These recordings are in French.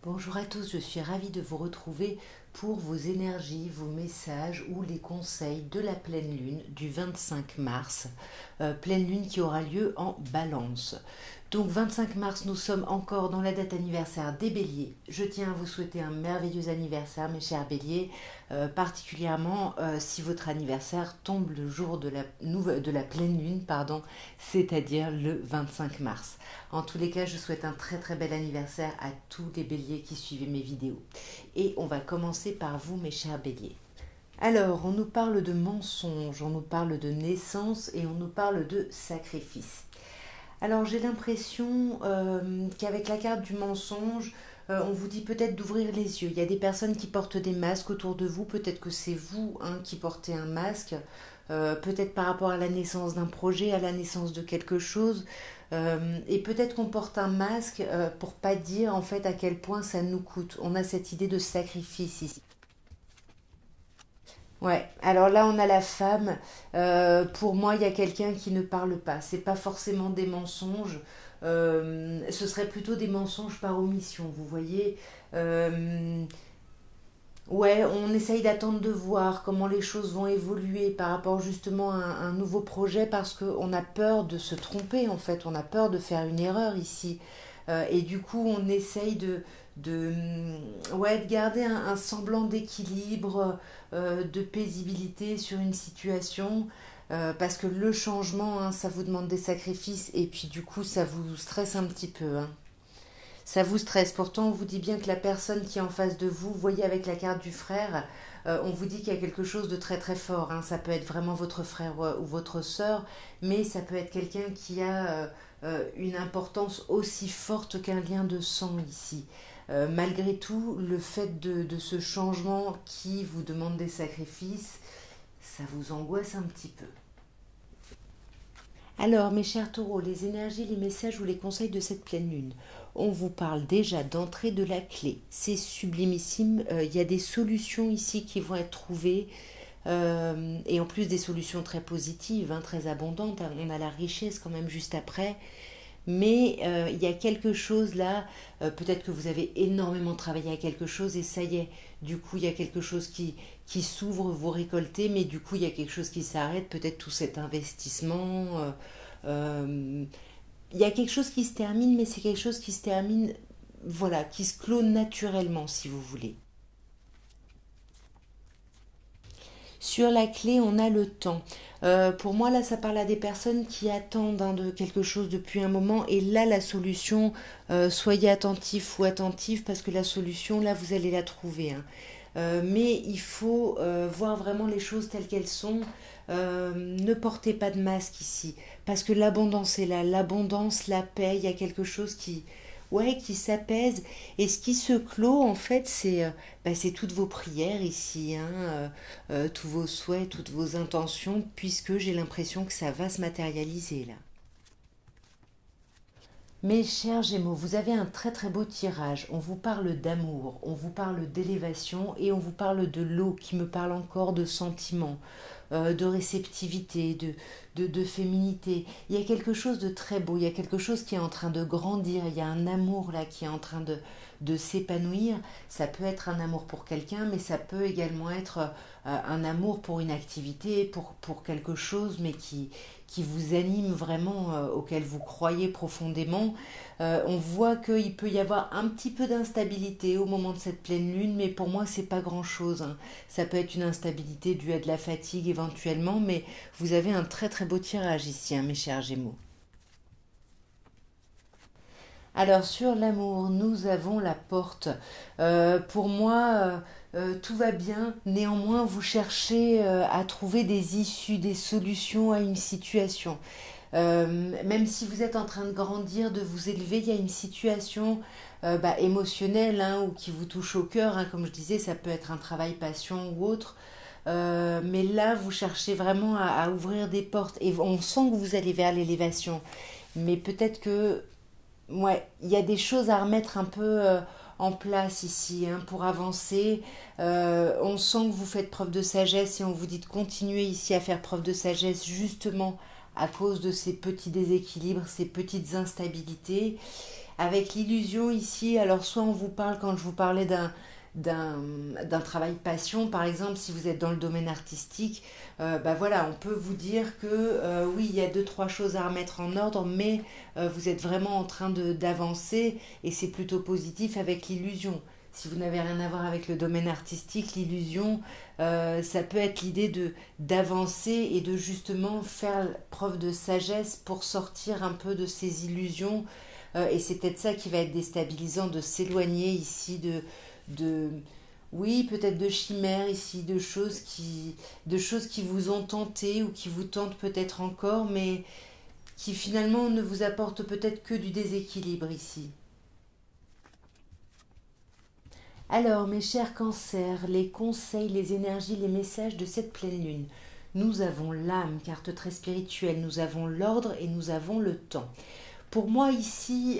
Bonjour à tous, je suis ravie de vous retrouver pour vos énergies, vos messages ou les conseils de la pleine lune du 25 mars, pleine lune qui aura lieu en Balance. Donc 25 mars, nous sommes encore dans la date anniversaire des Béliers. Je tiens à vous souhaiter un merveilleux anniversaire, mes chers Béliers, particulièrement si votre anniversaire tombe le jour de la pleine lune, c'est-à-dire le 25 mars. En tous les cas, je souhaite un très très bel anniversaire à tous les Béliers qui suivent mes vidéos. Et on va commencer par vous, mes chers Béliers. Alors, on nous parle de mensonges, on nous parle de naissance et on nous parle de sacrifice. Alors j'ai l'impression qu'avec la carte du mensonge, on vous dit peut-être d'ouvrir les yeux. Il y a des personnes qui portent des masques autour de vous, peut-être que c'est vous qui portez un masque, peut-être par rapport à la naissance d'un projet, à la naissance de quelque chose, et peut-être qu'on porte un masque pour pas dire en fait à quel point ça nous coûte. On a cette idée de sacrifice ici. Ouais, alors là on a la femme. Pour moi, il y a quelqu'un qui ne parle pas. C'est pas forcément des mensonges. Ce serait plutôt des mensonges par omission. Vous voyez. Ouais, on essaye d'attendre de voir comment les choses vont évoluer par rapport justement à un nouveau projet parce qu'on a peur de se tromper en fait. On a peur de faire une erreur ici. Et du coup, on essaye de, ouais, de garder un semblant d'équilibre, de paisibilité sur une situation, parce que le changement, ça vous demande des sacrifices, et puis du coup, ça vous stresse un petit peu. Ça vous stresse. Pourtant, on vous dit bien que la personne qui est en face de vous, vous voyez avec la carte du frère, on vous dit qu'il y a quelque chose de très très fort. Ça peut être vraiment votre frère ou votre sœur, mais ça peut être quelqu'un qui a une importance aussi forte qu'un lien de sang ici. Malgré tout, le fait de ce changement qui vous demande des sacrifices, ça vous angoisse un petit peu. Alors, mes chers taureaux, les énergies, les messages ou les conseils de cette pleine lune. On vous parle déjà d'entrée de la clé. C'est sublimissime. Il y a des solutions ici qui vont être trouvées. Et en plus des solutions très positives, très abondantes. On a la richesse quand même juste après. Mais il y a quelque chose là, peut-être que vous avez énormément travaillé à quelque chose et ça y est, du coup il y a quelque chose qui s'ouvre, vous récoltez, mais du coup il y a quelque chose qui s'arrête, peut-être tout cet investissement. Il y a quelque chose qui se termine, mais c'est quelque chose qui se termine, voilà, qui se clôt naturellement si vous voulez. Sur la clé, on a le temps. Pour moi, là, ça parle à des personnes qui attendent de quelque chose depuis un moment. Et là, la solution, soyez attentifs ou attentives parce que la solution, là, vous allez la trouver. Mais il faut voir vraiment les choses telles qu'elles sont. Ne portez pas de masque ici parce que l'abondance est là. L'abondance, la paix, il y a quelque chose ouais, qui s'apaise. Et ce qui se clôt, en fait, c'est toutes vos prières ici, tous vos souhaits, toutes vos intentions, puisque j'ai l'impression que ça va se matérialiser là. Mes chers Gémeaux, vous avez un très très beau tirage. On vous parle d'amour, on vous parle d'élévation et on vous parle de l'eau qui me parle encore de sentiments, de réceptivité, de féminité. Il y a quelque chose de très beau, il y a quelque chose qui est en train de grandir, il y a un amour là qui est en train de s'épanouir. Ça peut être un amour pour quelqu'un, mais ça peut également être un amour pour une activité, pour quelque chose, mais qui vous anime vraiment, auquel vous croyez profondément. On voit qu'il peut y avoir un petit peu d'instabilité au moment de cette pleine lune, mais pour moi, c'est pas grand-chose. Ça peut être une instabilité due à de la fatigue éventuellement, mais vous avez un très très beau tirage ici, mes chers Gémeaux. Alors sur l'amour, nous avons la porte. Pour moi, tout va bien. Néanmoins, vous cherchez à trouver des issues, des solutions à une situation. Même si vous êtes en train de grandir, de vous élever, il y a une situation émotionnelle ou qui vous touche au cœur. Comme je disais, ça peut être un travail passion ou autre. Mais là, vous cherchez vraiment à ouvrir des portes et on sent que vous allez vers l'élévation. Mais peut-être que ouais, il y a des choses à remettre un peu en place ici pour avancer. On sent que vous faites preuve de sagesse et on vous dit de continuer ici à faire preuve de sagesse justement à cause de ces petits déséquilibres, ces petites instabilités. Avec l'illusion ici, alors soit on vous parle, quand je vous parlais d'un travail passion, par exemple, si vous êtes dans le domaine artistique, bah voilà, on peut vous dire que oui, il y a deux, trois choses à remettre en ordre, mais vous êtes vraiment en train d'avancer et c'est plutôt positif avec l'illusion. Si vous n'avez rien à voir avec le domaine artistique, l'illusion, ça peut être l'idée de d'avancer et de justement faire preuve de sagesse pour sortir un peu de ces illusions. Et c'est peut-être ça qui va être déstabilisant, de s'éloigner ici de oui, peut-être de chimères ici, de choses qui vous ont tenté ou qui vous tentent peut-être encore, mais qui finalement ne vous apportent peut-être que du déséquilibre ici. Alors, mes chers cancers, les conseils, les énergies, les messages de cette pleine lune. Nous avons l'âme, carte très spirituelle, nous avons l'ordre et nous avons le temps. Pour moi, ici,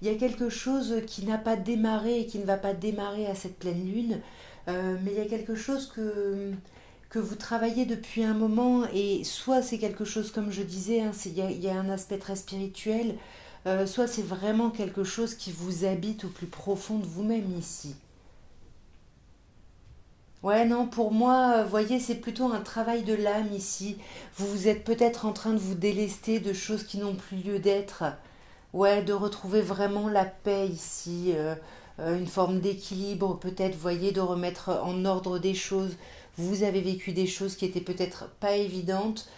il y a quelque chose qui n'a pas démarré et qui ne va pas démarrer à cette pleine lune, mais il y a quelque chose que vous travaillez depuis un moment, et soit c'est quelque chose, comme je disais, hein, il y a un aspect très spirituel, soit c'est vraiment quelque chose qui vous habite au plus profond de vous-même ici. Ouais, non, pour moi, voyez, c'est plutôt un travail de l'âme ici. Vous vous êtes peut-être en train de vous délester de choses qui n'ont plus lieu d'être. Ouais, de retrouver vraiment la paix ici, une forme d'équilibre, peut-être, voyez, de remettre en ordre des choses. Vous avez vécu des choses qui étaient peut-être pas évidentes,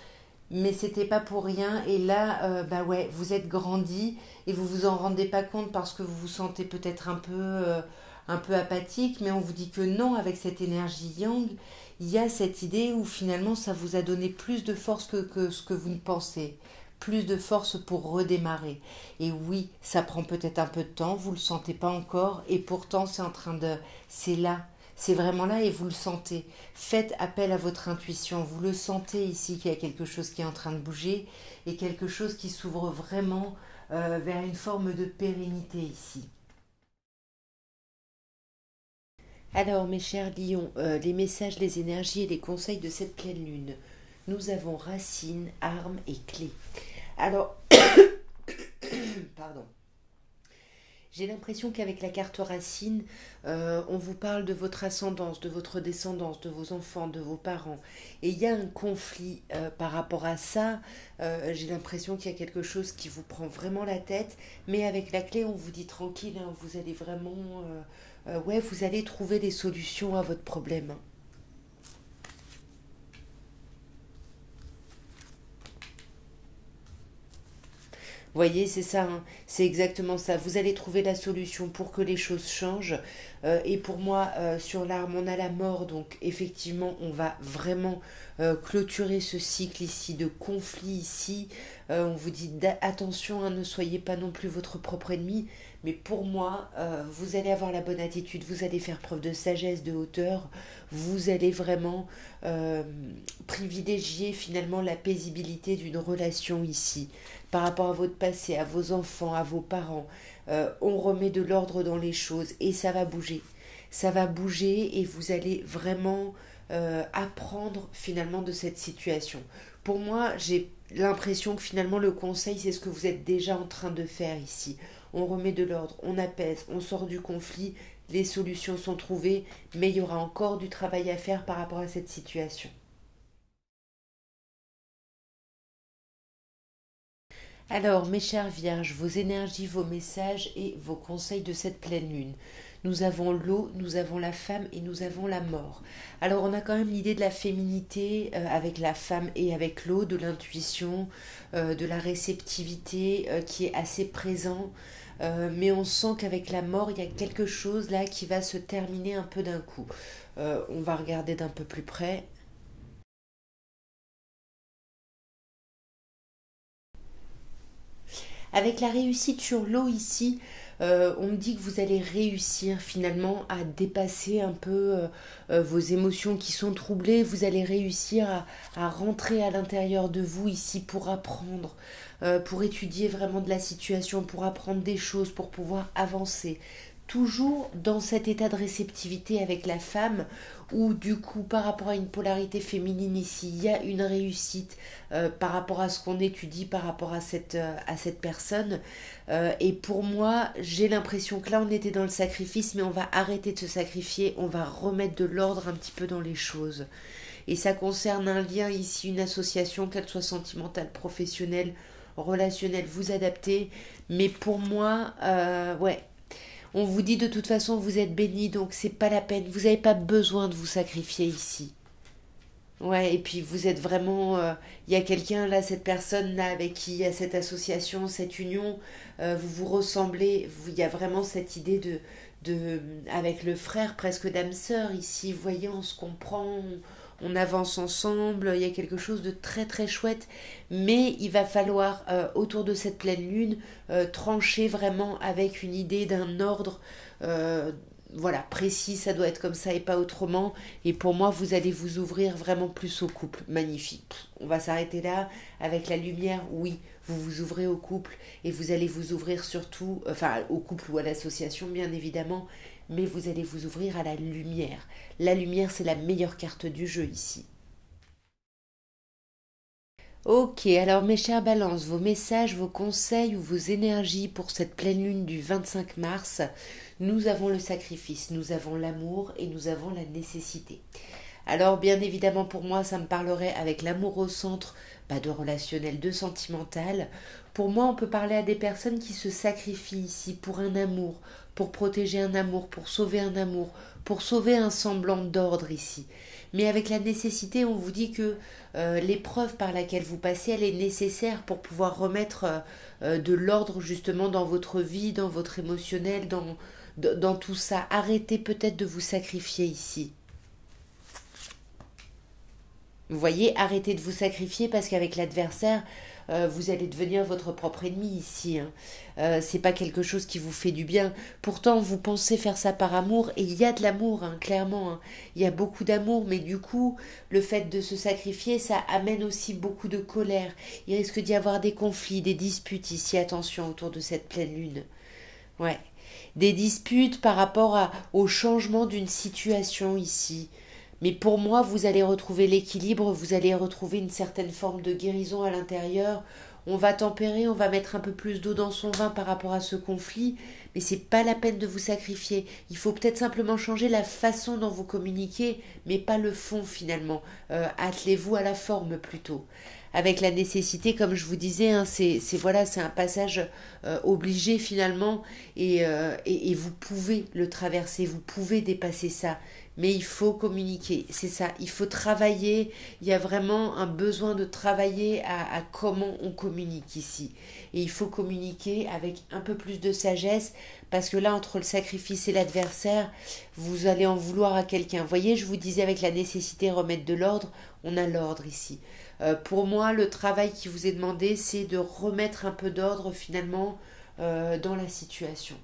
mais c'était pas pour rien. Et là, bah ouais, vous êtes grandi et vous vous en rendez pas compte parce que vous vous sentez peut-être un peu apathique, mais on vous dit que non, avec cette énergie yang, il y a cette idée où finalement ça vous a donné plus de force que ce que vous ne pensez, plus de force pour redémarrer. Et oui, ça prend peut-être un peu de temps, vous le sentez pas encore, et pourtant c'est là, c'est vraiment là et vous le sentez. Faites appel à votre intuition, vous le sentez ici qu'il y a quelque chose qui est en train de bouger et quelque chose qui s'ouvre vraiment vers une forme de pérennité ici. Alors, mes chers lions, les messages, les énergies et les conseils de cette pleine lune. Nous avons racines, armes et clés. Alors, pardon. J'ai l'impression qu'avec la carte racine, on vous parle de votre ascendance, de votre descendance, de vos enfants, de vos parents. Et il y a un conflit par rapport à ça. J'ai l'impression qu'il y a quelque chose qui vous prend vraiment la tête. Mais avec la clé, on vous dit tranquille, hein, vous allez vraiment... ouais, vous allez trouver des solutions à votre problème. Voyez, c'est ça, hein, c'est exactement ça. Vous allez trouver la solution pour que les choses changent. Et pour moi, sur l'arme, on a la mort. Donc, effectivement, on va vraiment clôturer ce cycle ici de conflit ici. On vous dit attention, hein, ne soyez pas non plus votre propre ennemi. Mais pour moi, vous allez avoir la bonne attitude. Vous allez faire preuve de sagesse, de hauteur. Vous allez vraiment privilégier finalement la paisibilité d'une relation ici par rapport à votre passé, à vos enfants, à vos parents. On remet de l'ordre dans les choses et ça va bouger. Ça va bouger et vous allez vraiment apprendre finalement de cette situation. Pour moi, j'ai l'impression que finalement le conseil, c'est ce que vous êtes déjà en train de faire ici. On remet de l'ordre, on apaise, on sort du conflit, les solutions sont trouvées, mais il y aura encore du travail à faire par rapport à cette situation. Alors, mes chères vierges, vos énergies, vos messages et vos conseils de cette pleine lune. Nous avons l'eau, nous avons la femme et nous avons la mort. Alors, on a quand même l'idée de la féminité avec la femme et avec l'eau, de l'intuition, de la réceptivité qui est assez présent. Mais on sent qu'avec la mort, il y a quelque chose là qui va se terminer un peu d'un coup. On va regarder d'un peu plus près. Avec la réussite sur l'eau ici, on me dit que vous allez réussir finalement à dépasser un peu vos émotions qui sont troublées. Vous allez réussir à rentrer à l'intérieur de vous ici pour apprendre, pour étudier vraiment de la situation, pour apprendre des choses, pour pouvoir avancer. toujours dans cet état de réceptivité avec la femme, où du coup par rapport à une polarité féminine ici, il y a une réussite par rapport à ce qu'on étudie, par rapport à cette personne. Et pour moi, j'ai l'impression que là on était dans le sacrifice, mais on va arrêter de se sacrifier, on va remettre de l'ordre un petit peu dans les choses. Et ça concerne un lien ici, une association, qu'elle soit sentimentale, professionnelle, relationnelle, vous adaptez. Mais pour moi, ouais, on vous dit de toute façon vous êtes béni, donc c'est pas la peine. Vous n'avez pas besoin de vous sacrifier ici. Ouais, et puis vous êtes vraiment, il y a quelqu'un là, cette personne là avec qui il y a cette association, cette union, vous vous ressemblez, il y a vraiment cette idée avec le frère presque d'âme sœur ici, vous voyez, on se comprend, on avance ensemble, il y a quelque chose de très très chouette, mais il va falloir autour de cette pleine lune trancher vraiment avec une idée d'un ordre voilà, précis, ça doit être comme ça et pas autrement. Et pour moi, vous allez vous ouvrir vraiment plus au couple. Magnifique. On va s'arrêter là avec la lumière. Oui, vous vous ouvrez au couple et vous allez vous ouvrir surtout, enfin au couple ou à l'association bien évidemment, mais vous allez vous ouvrir à la lumière. La lumière, c'est la meilleure carte du jeu ici. Ok, alors mes chers balances, vos messages, vos conseils ou vos énergies pour cette pleine lune du 25 mars, nous avons le sacrifice, nous avons l'amour et nous avons la nécessité. Alors bien évidemment pour moi ça me parlerait avec l'amour au centre, pas de relationnel, de sentimental. Pour moi on peut parler à des personnes qui se sacrifient ici pour un amour, pour protéger un amour, pour sauver un amour, pour sauver un semblant d'ordre ici. Mais avec la nécessité, on vous dit que l'épreuve par laquelle vous passez, elle est nécessaire pour pouvoir remettre de l'ordre justement dans votre vie, dans votre émotionnel, dans tout ça. Arrêtez peut-être de vous sacrifier ici. Vous voyez, arrêtez de vous sacrifier parce qu'avec l'adversaire, vous allez devenir votre propre ennemi ici. Hein. C'est pas quelque chose qui vous fait du bien. Pourtant, vous pensez faire ça par amour et il y a de l'amour, hein, clairement. Hein. Il y a beaucoup d'amour, mais du coup, le fait de se sacrifier, ça amène aussi beaucoup de colère. Il risque d'y avoir des conflits, des disputes ici. Attention autour de cette pleine lune. Ouais. Des disputes par rapport au changement d'une situation ici. Mais pour moi, vous allez retrouver l'équilibre, vous allez retrouver une certaine forme de guérison à l'intérieur. On va tempérer, on va mettre un peu plus d'eau dans son vin par rapport à ce conflit, mais c'est pas la peine de vous sacrifier. Il faut peut-être simplement changer la façon dont vous communiquez, mais pas le fond finalement. Attelez-vous à la forme plutôt. Avec la nécessité, comme je vous disais, hein, voilà, c'est un passage obligé finalement, et vous pouvez le traverser, vous pouvez dépasser ça. Mais il faut communiquer, c'est ça, il faut travailler, il y a vraiment un besoin de travailler à comment on communique ici. Et il faut communiquer avec un peu plus de sagesse, parce que là, entre le sacrifice et l'adversaire, vous allez en vouloir à quelqu'un. Vous voyez, je vous disais avec la nécessité de remettre de l'ordre, on a l'ordre ici. Pour moi, le travail qui vous est demandé, c'est de remettre un peu d'ordre finalement dans la situation.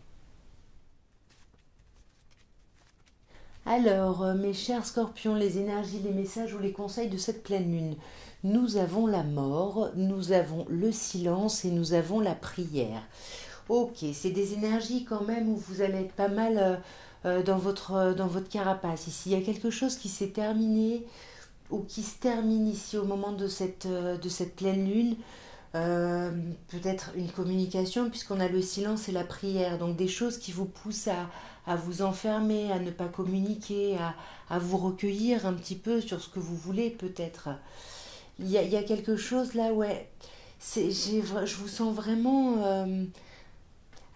Alors, mes chers scorpions, les énergies, les messages ou les conseils de cette pleine lune. Nous avons la mort, nous avons le silence et nous avons la prière. Ok, c'est des énergies quand même où vous allez être pas mal dans votre carapace. Ici, il y a quelque chose qui s'est terminé ou qui se termine ici au moment de cette pleine lune. Euh, Peut-être une communication puisqu'on a le silence et la prière, donc des choses qui vous poussent à vous enfermer, à ne pas communiquer, à vous recueillir un petit peu sur ce que vous voulez peut-être. Il y a quelque chose là, ouais, je vous sens vraiment,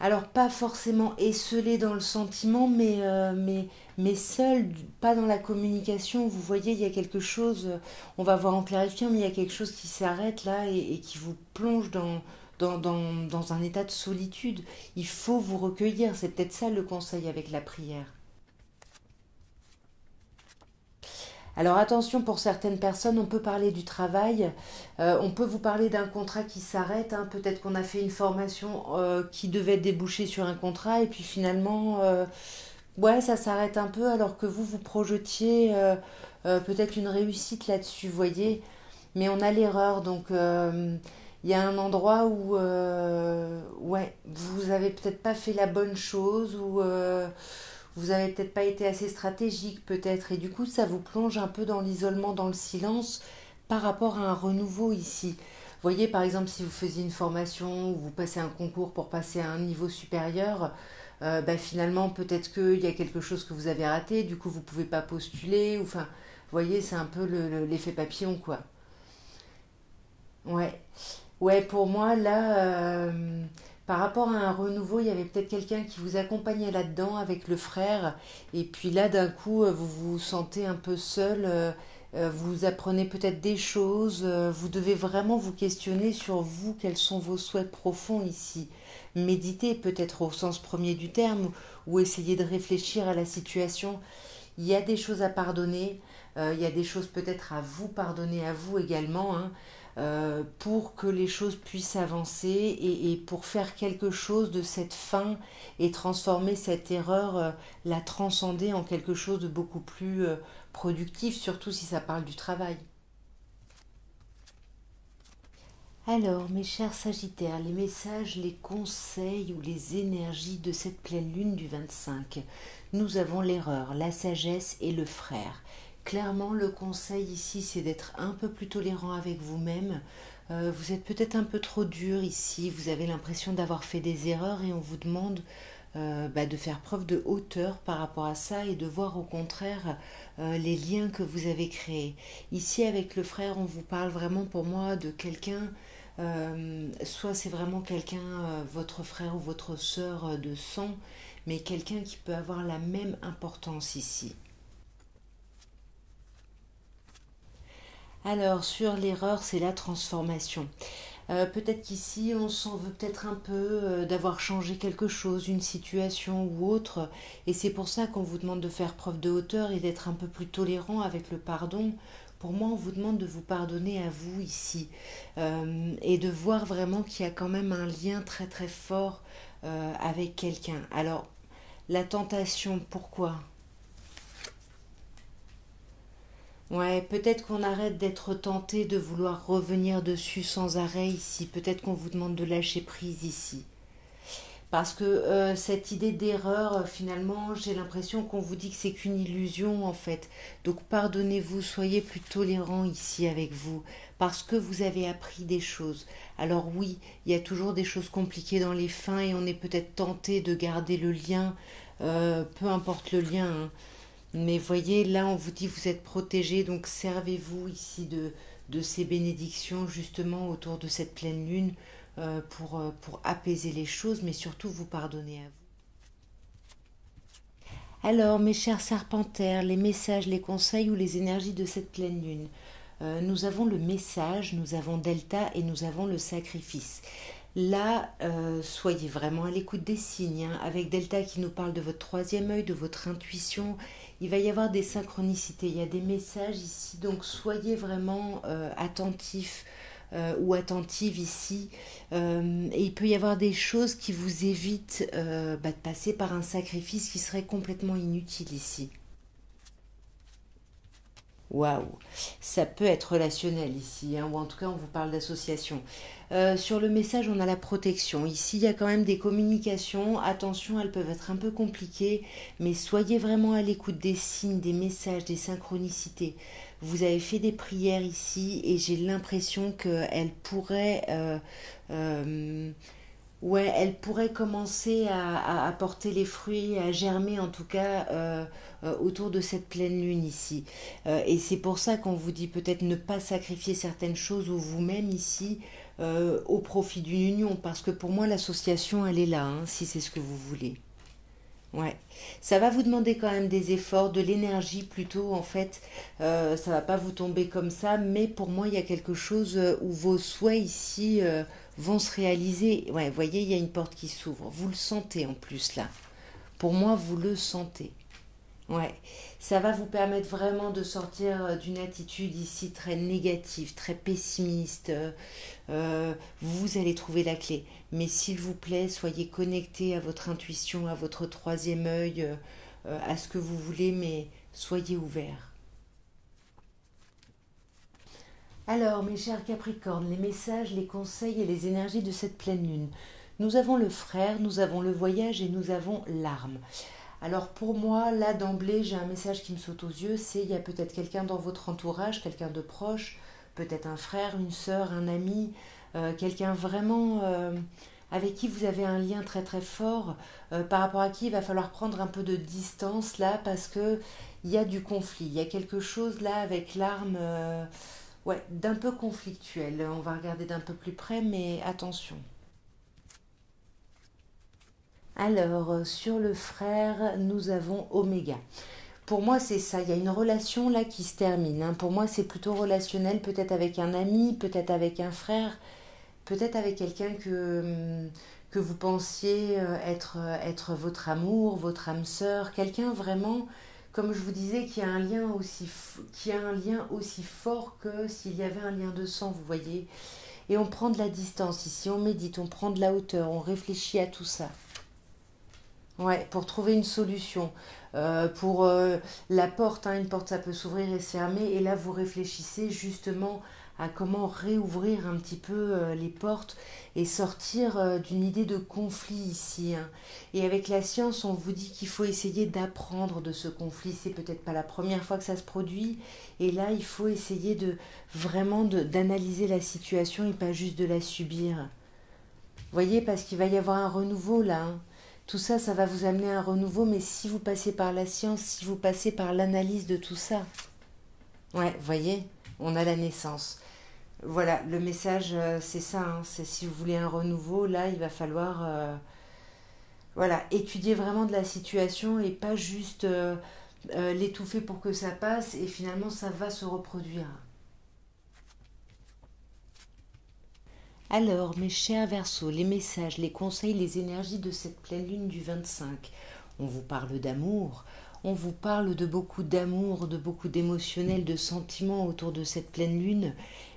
alors pas forcément esselé dans le sentiment, mais seul, pas dans la communication. Vous voyez, il y a quelque chose, on va voir en clarifiant, mais il y a quelque chose qui s'arrête là et qui vous plonge dans un état de solitude. Il faut vous recueillir, c'est peut-être ça le conseil avec la prière. Alors attention, pour certaines personnes, on peut parler du travail, on peut vous parler d'un contrat qui s'arrête, hein. Peut-être qu'on a fait une formation qui devait déboucher sur un contrat et puis finalement, ouais, ça s'arrête un peu alors que vous projetiez peut-être une réussite là-dessus, vous voyez. Mais on a l'erreur, donc il y a un endroit où ouais, vous avez peut-être pas fait la bonne chose ou vous avez peut-être pas été assez stratégique peut-être et du coup ça vous plonge un peu dans l'isolement, dans le silence par rapport à un renouveau ici. Vous voyez par exemple si vous faisiez une formation ou vous passez un concours pour passer à un niveau supérieur, bah, finalement peut-être qu'il y a quelque chose que vous avez raté, du coup vous pouvez pas postuler, ou enfin, vous voyez c'est un peu l'effet papillon quoi. Ouais. Ouais, pour moi, là, par rapport à un renouveau, il y avait peut-être quelqu'un qui vous accompagnait là-dedans avec le frère. Et puis là, d'un coup, vous vous sentez un peu seul. Vous apprenez peut-être des choses. Vous devez vraiment vous questionner sur vous, quels sont vos souhaits profonds ici. Méditer peut-être au sens premier du terme ou essayer de réfléchir à la situation. Il y a des choses à pardonner, il y a des choses peut-être à vous pardonner à vous également, hein, pour que les choses puissent avancer et pour faire quelque chose de cette fin et transformer cette erreur, la transcender en quelque chose de beaucoup plus productif, surtout si ça parle du travail. Alors, mes chers Sagittaires, les messages, les conseils ou les énergies de cette pleine lune du 25. Nous avons l'erreur, la sagesse et le frère. Clairement, le conseil ici, c'est d'être un peu plus tolérant avec vous-même. Vous êtes peut-être un peu trop dur ici, vous avez l'impression d'avoir fait des erreurs et on vous demande bah, de faire preuve de hauteur par rapport à ça et de voir au contraire les liens que vous avez créés. Ici, avec le frère, on vous parle vraiment pour moi de quelqu'un, soit c'est vraiment quelqu'un, votre frère ou votre sœur de sang, mais quelqu'un qui peut avoir la même importance ici. Alors, sur l'erreur, c'est la transformation. Peut-être qu'ici, on s'en veut peut-être un peu d'avoir changé quelque chose, une situation ou autre, et c'est pour ça qu'on vous demande de faire preuve de hauteur et d'être un peu plus tolérant avec le pardon. Pour moi, on vous demande de vous pardonner à vous ici, et de voir vraiment qu'il y a quand même un lien très très fort avec quelqu'un. Alors, la tentation, pourquoi? Ouais, peut-être qu'on arrête d'être tenté de vouloir revenir dessus sans arrêt ici. Peut-être qu'on vous demande de lâcher prise ici. Parce que cette idée d'erreur, finalement, j'ai l'impression qu'on vous dit que c'est qu'une illusion en fait. Donc pardonnez-vous, soyez plus tolérants ici avec vous, parce que vous avez appris des choses. Alors oui, il y a toujours des choses compliquées dans les fins et on est peut-être tenté de garder le lien, peu importe le lien, hein. Mais voyez, là, on vous dit vous êtes protégés, donc servez-vous ici de ces bénédictions justement autour de cette pleine lune pour apaiser les choses, mais surtout vous pardonner à vous. Alors, mes chers serpentaires, les messages, les conseils ou les énergies de cette pleine lune. Nous avons le message, nous avons Delta et nous avons le sacrifice. Là, soyez vraiment à l'écoute des signes, hein, avec Delta qui nous parle de votre troisième œil, de votre intuition. Il va y avoir des synchronicités, il y a des messages ici, donc soyez vraiment attentifs ou attentive ici. Et il peut y avoir des choses qui vous évitent bah, de passer par un sacrifice qui serait complètement inutile ici. Waouh, ça peut être relationnel ici, hein, ou en tout cas on vous parle d'association. Sur le message, on a la protection. Ici, il y a quand même des communications. Attention, elles peuvent être un peu compliquées, mais soyez vraiment à l'écoute des signes, des messages, des synchronicités. Vous avez fait des prières ici et j'ai l'impression qu'elles pourraient ouais, elle pourrait commencer à porter les fruits, à germer en tout cas autour de cette pleine lune ici. Et c'est pour ça qu'on vous dit peut-être ne pas sacrifier certaines choses ou vous-même ici au profit d'une union. Parce que pour moi l'association elle est là, hein, si c'est ce que vous voulez. Ouais, ça va vous demander quand même des efforts, de l'énergie plutôt en fait. Ça va pas vous tomber comme ça, mais pour moi il y a quelque chose où vos souhaits ici vont se réaliser. Ouais, vous voyez, il y a une porte qui s'ouvre. Vous le sentez en plus là. Pour moi, vous le sentez. Ouais, ça va vous permettre vraiment de sortir d'une attitude ici très négative, très pessimiste. Vous allez trouver la clé. Mais s'il vous plaît, soyez connectés à votre intuition, à votre troisième œil, à ce que vous voulez, mais soyez ouverts. Alors, mes chers Capricornes, les messages, les conseils et les énergies de cette pleine lune. Nous avons le frère, nous avons le voyage et nous avons l'arme. Alors pour moi, là d'emblée, j'ai un message qui me saute aux yeux, c'est il y a peut-être quelqu'un dans votre entourage, quelqu'un de proche, peut-être un frère, une sœur, un ami, quelqu'un vraiment avec qui vous avez un lien très très fort, par rapport à qui il va falloir prendre un peu de distance là parce que il y a du conflit, il y a quelque chose là avec l'arme, ouais, d'un peu conflictuel. On va regarder d'un peu plus près, mais attention. Alors, sur le frère, nous avons Oméga. Pour moi, c'est ça. Il y a une relation là qui se termine, hein. Pour moi, c'est plutôt relationnel, peut-être avec un ami, peut-être avec un frère, peut-être avec quelqu'un que vous pensiez être votre amour, votre âme sœur, quelqu'un vraiment, comme je vous disais, qui a un lien aussi fort que s'il y avait un lien de sang, vous voyez. Et on prend de la distance ici, on médite, on prend de la hauteur, on réfléchit à tout ça. Ouais, pour trouver une solution. Pour la porte, hein, une porte ça peut s'ouvrir et se fermer, et là vous réfléchissez justement à comment réouvrir un petit peu les portes et sortir d'une idée de conflit ici, hein. Et avec la science, on vous dit qu'il faut essayer d'apprendre de ce conflit. C'est peut-être pas la première fois que ça se produit, et là il faut essayer de vraiment d'analyser la situation et pas juste de la subir. Vous voyez, parce qu'il va y avoir un renouveau là, hein. Tout ça, ça va vous amener à un renouveau, mais si vous passez par la science, si vous passez par l'analyse de tout ça. Ouais, vous voyez, on a la naissance. Voilà, le message, c'est ça, hein, c'est si vous voulez un renouveau, là, il va falloir voilà, étudier vraiment de la situation et pas juste l'étouffer pour que ça passe, et finalement, ça va se reproduire. Alors, mes chers Verseaux, les messages, les conseils, les énergies de cette pleine lune du 25. On vous parle d'amour, on vous parle de beaucoup d'amour, de beaucoup d'émotionnel, de sentiments autour de cette pleine lune,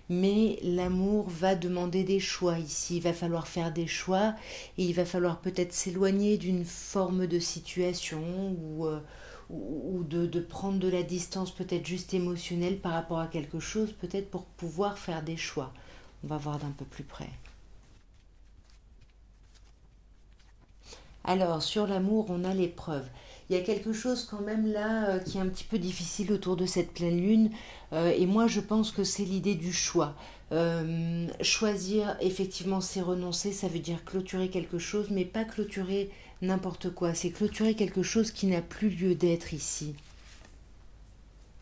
mais l'amour va demander des choix ici. Il va falloir faire des choix et il va falloir peut-être s'éloigner d'une forme de situation ou de prendre de la distance peut-être juste émotionnelle par rapport à quelque chose, peut-être pour pouvoir faire des choix. On va voir d'un peu plus près. Alors, sur l'amour, on a l'épreuve. Il y a quelque chose quand même là qui est un petit peu difficile autour de cette pleine lune. Et moi, je pense que c'est l'idée du choix. Choisir, effectivement, c'est renoncer. Ça veut dire clôturer quelque chose, mais pas clôturer n'importe quoi. C'est clôturer quelque chose qui n'a plus lieu d'être ici.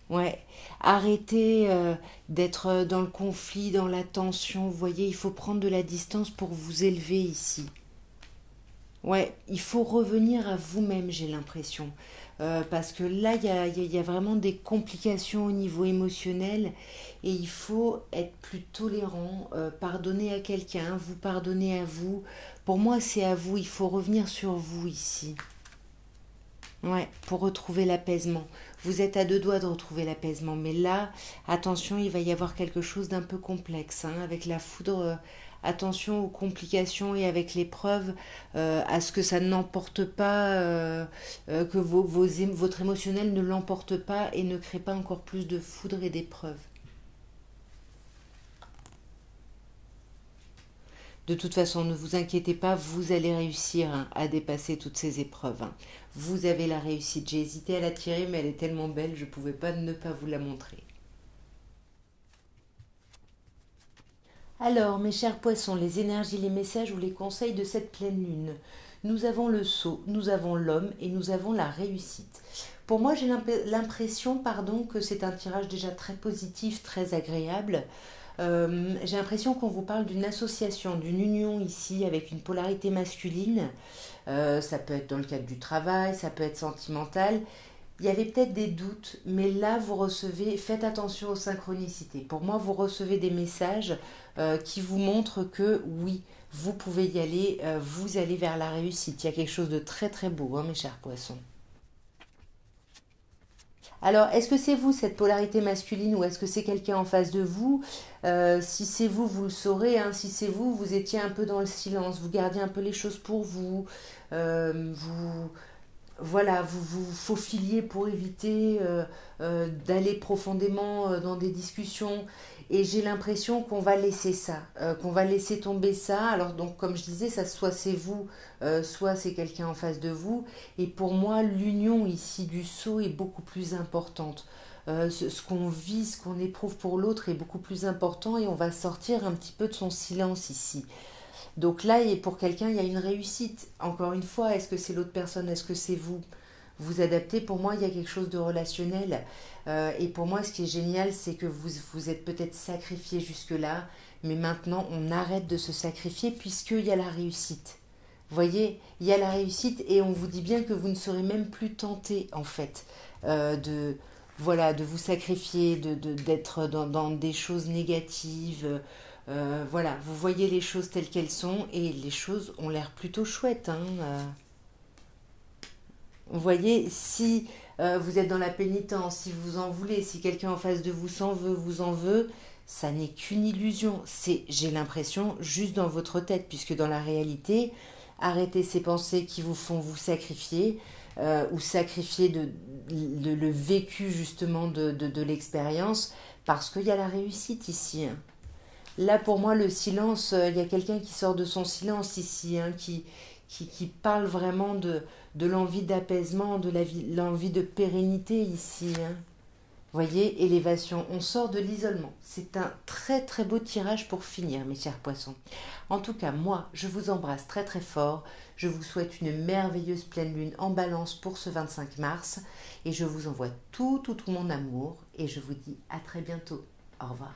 Ouais, arrêtez d'être dans le conflit, dans la tension. Vous voyez, il faut prendre de la distance pour vous élever ici. Ouais, il faut revenir à vous-même, j'ai l'impression. Parce que là, il y a vraiment des complications au niveau émotionnel et il faut être plus tolérant, pardonner à quelqu'un, vous pardonner à vous. Pour moi, c'est à vous, il faut revenir sur vous ici. Ouais, pour retrouver l'apaisement. Vous êtes à deux doigts de retrouver l'apaisement, mais là, attention, il va y avoir quelque chose d'un peu complexe, hein, avec la foudre. Attention aux complications et avec l'épreuve, à ce que ça n'emporte pas, que votre émotionnel ne l'emporte pas et ne crée pas encore plus de foudre et d'épreuves. De toute façon, ne vous inquiétez pas, vous allez réussir, hein, à dépasser toutes ces épreuves, hein. Vous avez la réussite. J'ai hésité à la tirer, mais elle est tellement belle, je ne pouvais pas ne pas vous la montrer. Alors, mes chers poissons, les énergies, les messages ou les conseils de cette pleine lune. Nous avons le sceau, nous avons l'homme et nous avons la réussite. Pour moi, j'ai l'impression, pardon, que c'est un tirage déjà très positif, très agréable. J'ai l'impression qu'on vous parle d'une association, d'une union ici avec une polarité masculine. Ça peut être dans le cadre du travail, ça peut être sentimental. Il y avait peut-être des doutes, mais là vous recevez, faites attention aux synchronicités. Pour moi, vous recevez des messages qui vous montrent que oui, vous pouvez y aller, vous allez vers la réussite. Il y a quelque chose de très très beau, hein, mes chers poissons. Alors, est-ce que c'est vous, cette polarité masculine, ou est-ce que c'est quelqu'un en face de vous? Si c'est vous, vous le saurez, hein. Si c'est vous, vous étiez un peu dans le silence, vous gardiez un peu les choses pour vous. Vous voilà, vous vous faufiliez pour éviter d'aller profondément dans des discussions. Et j'ai l'impression qu'on va laisser ça, qu'on va laisser tomber ça. Alors donc, comme je disais, ça soit c'est vous, soit c'est quelqu'un en face de vous. Et pour moi, l'union ici du sceau est beaucoup plus importante. Ce qu'on vit, ce qu'on éprouve pour l'autre est beaucoup plus important et on va sortir un petit peu de son silence ici. Donc là, et pour quelqu'un, il y a une réussite. Encore une fois, est-ce que c'est l'autre personne, est-ce que c'est vous? Vous adaptez, pour moi, il y a quelque chose de relationnel. Et pour moi, ce qui est génial, c'est que vous vous êtes peut-être sacrifié jusque-là, mais maintenant, on arrête de se sacrifier puisqu'il y a la réussite. Vous voyez, il y a la réussite et on vous dit bien que vous ne serez même plus tenté, en fait, de, voilà, de vous sacrifier, d'être dans des choses négatives. Voilà, vous voyez les choses telles qu'elles sont et les choses ont l'air plutôt chouettes, hein. Vous voyez, si vous êtes dans la pénitence, si vous en voulez, si quelqu'un en face de vous s'en veut, vous en veut, ça n'est qu'une illusion. C'est, j'ai l'impression, juste dans votre tête, puisque dans la réalité, arrêtez ces pensées qui vous font vous sacrifier ou sacrifier le vécu justement de l'expérience, parce qu'il y a la réussite ici, hein. Là, pour moi, le silence, il y a quelqu'un qui sort de son silence ici, hein, qui parle vraiment de l'envie d'apaisement, de l'envie de pérennité ici, hein. Vous voyez, élévation, on sort de l'isolement. C'est un très très beau tirage pour finir, mes chers poissons. En tout cas, moi, je vous embrasse très très fort. Je vous souhaite une merveilleuse pleine lune en balance pour ce 25 mars. Et je vous envoie tout mon amour. Et je vous dis à très bientôt. Au revoir.